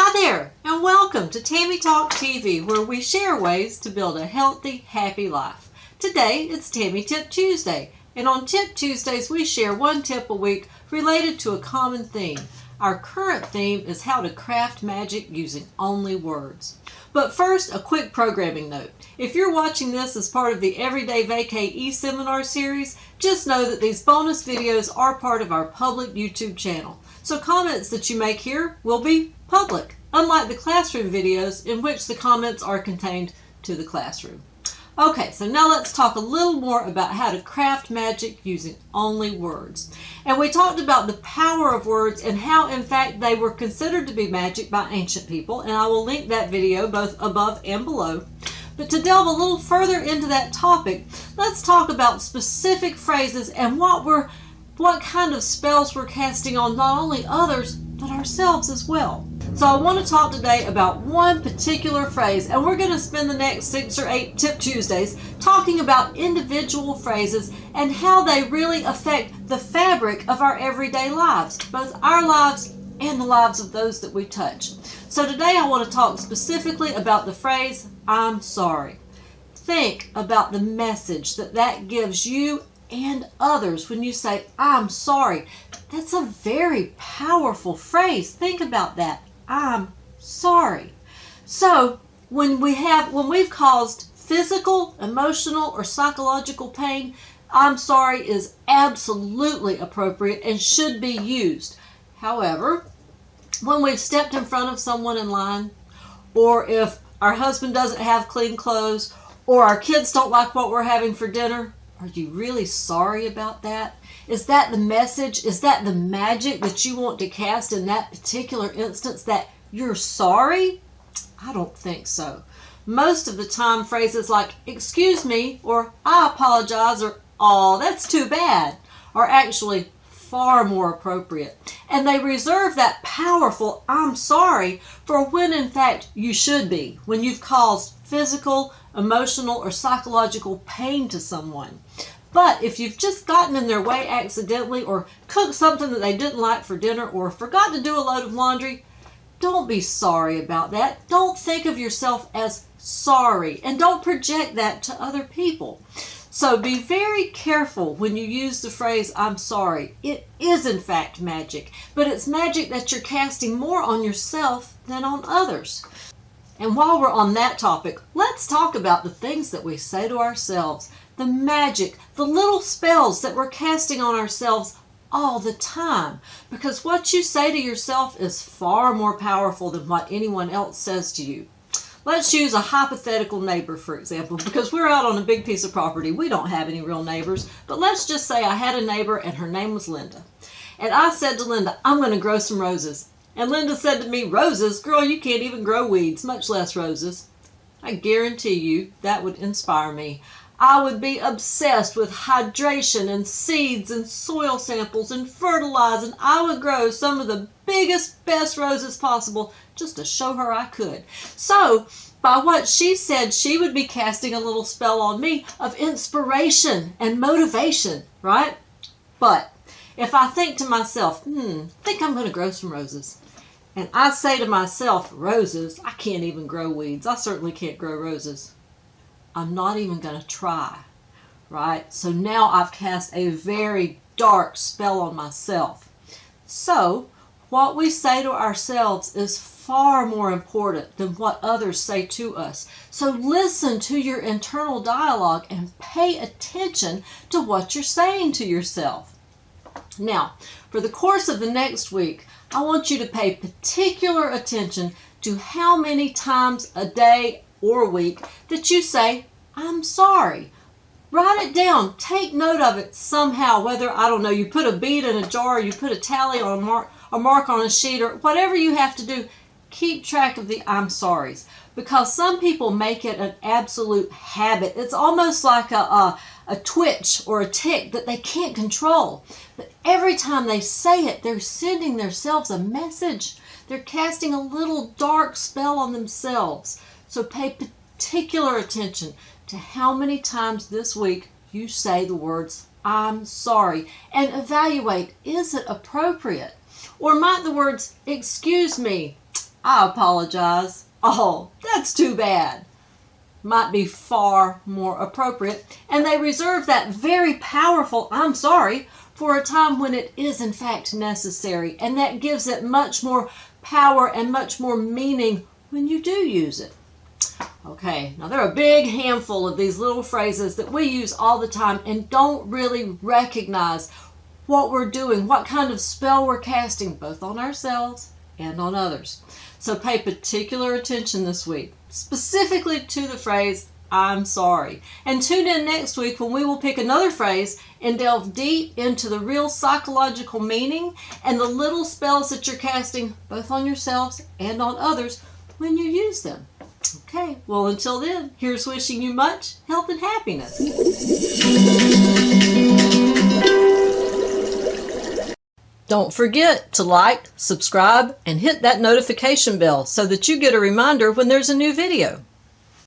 Hi there, and welcome to Tammy TalkTV, where we share ways to build a healthy, happy life. Today, it's Tammy Tip Tuesday, and on Tip Tuesdays, we share one tip a week related to a common theme. Our current theme is how to craft magic using only words. But first, a quick programming note. If you're watching this as part of the Everyday Vacay e-seminar series, just know that these bonus videos are part of our public YouTube channel. So comments that you make here will be public, unlike the classroom videos in which the comments are contained to the classroom. Okay, so now let's talk a little more about how to craft magic using only words. And we talked about the power of words and how, in fact, they were considered to be magic by ancient people, and I will link that video both above and below. But to delve a little further into that topic, let's talk about specific phrases and what kind of spells we're casting on not only others, but ourselves as well. So I want to talk today about one particular phrase, and we're going to spend the next 6 or 8 Tip Tuesdays talking about individual phrases and how they really affect the fabric of our everyday lives, both our lives and the lives of those that we touch. So today I want to talk specifically about the phrase, I'm sorry. Think about the message that gives you and others when you say, I'm sorry. That's a very powerful phrase. Think about that. I'm sorry. So when we've caused physical, emotional, or psychological pain, I'm sorry is absolutely appropriate and should be used. However, when we've stepped in front of someone in line, or if our husband doesn't have clean clothes, or our kids don't like what we're having for dinner, are you really sorry about that? Is that the message? Is that the magic that you want to cast in that particular instance, that you're sorry? I don't think so. Most of the time, phrases like, excuse me, or I apologize, or oh, that's too bad, are actually far more appropriate. And they reserve that powerful I'm sorry for when in fact you should be, when you've caused physical, emotional, or psychological pain to someone. But if you've just gotten in their way accidentally, or cooked something that they didn't like for dinner, or forgot to do a load of laundry, don't be sorry about that. Don't think of yourself as sorry, and don't project that to other people. So be very careful when you use the phrase, I'm sorry. It is in fact magic, but it's magic that you're casting more on yourself than on others. And while we're on that topic, let's talk about the things that we say to ourselves, the magic, the little spells that we're casting on ourselves all the time. Because what you say to yourself is far more powerful than what anyone else says to you. Let's use a hypothetical neighbor, for example, because we're out on a big piece of property. We don't have any real neighbors, but let's just say I had a neighbor and her name was Linda. And I said to Linda, I'm going to grow some roses. And Linda said to me, roses? Girl, you can't even grow weeds, much less roses. I guarantee you that would inspire me. I would be obsessed with hydration and seeds and soil samples and fertilizing. I would grow some of the biggest, best roses possible just to show her I could. So, by what she said, she would be casting a little spell on me of inspiration and motivation, right? But if I think to myself, I think I'm going to grow some roses. And I say to myself, roses? I can't even grow weeds. I certainly can't grow roses. I'm not even going to try, right? So now I've cast a very dark spell on myself. So what we say to ourselves is far more important than what others say to us. So listen to your internal dialogue and pay attention to what you're saying to yourself. Now, for the course of the next week, I want you to pay particular attention to how many times a day or week that you say, I'm sorry. Write it down. Take note of it somehow, whether, I don't know, you put a bead in a jar, you put a tally on a mark on a sheet, or whatever you have to do. Keep track of the I'm sorries, because some people make it an absolute habit. It's almost like a twitch or a tick that they can't control. But every time they say it, they're sending themselves a message. They're casting a little dark spell on themselves. So pay particular attention to how many times this week you say the words, I'm sorry, and evaluate, is it appropriate? Or might the words, excuse me, I apologize. Oh, that's too bad. Might be far more appropriate. And they reserve that very powerful I'm sorry for a time when it is in fact necessary. And that gives it much more power and much more meaning when you do use it. Okay, now there are a big handful of these little phrases that we use all the time and don't really recognize what we're doing, what kind of spell we're casting, both on ourselves and on others. So pay particular attention this week, specifically to the phrase, I'm sorry. And tune in next week when we will pick another phrase and delve deep into the real psychological meaning and the little spells that you're casting, both on yourselves and on others, when you use them. Okay, well until then, here's wishing you much health and happiness. Don't forget to like, subscribe, and hit that notification bell so that you get a reminder when there's a new video.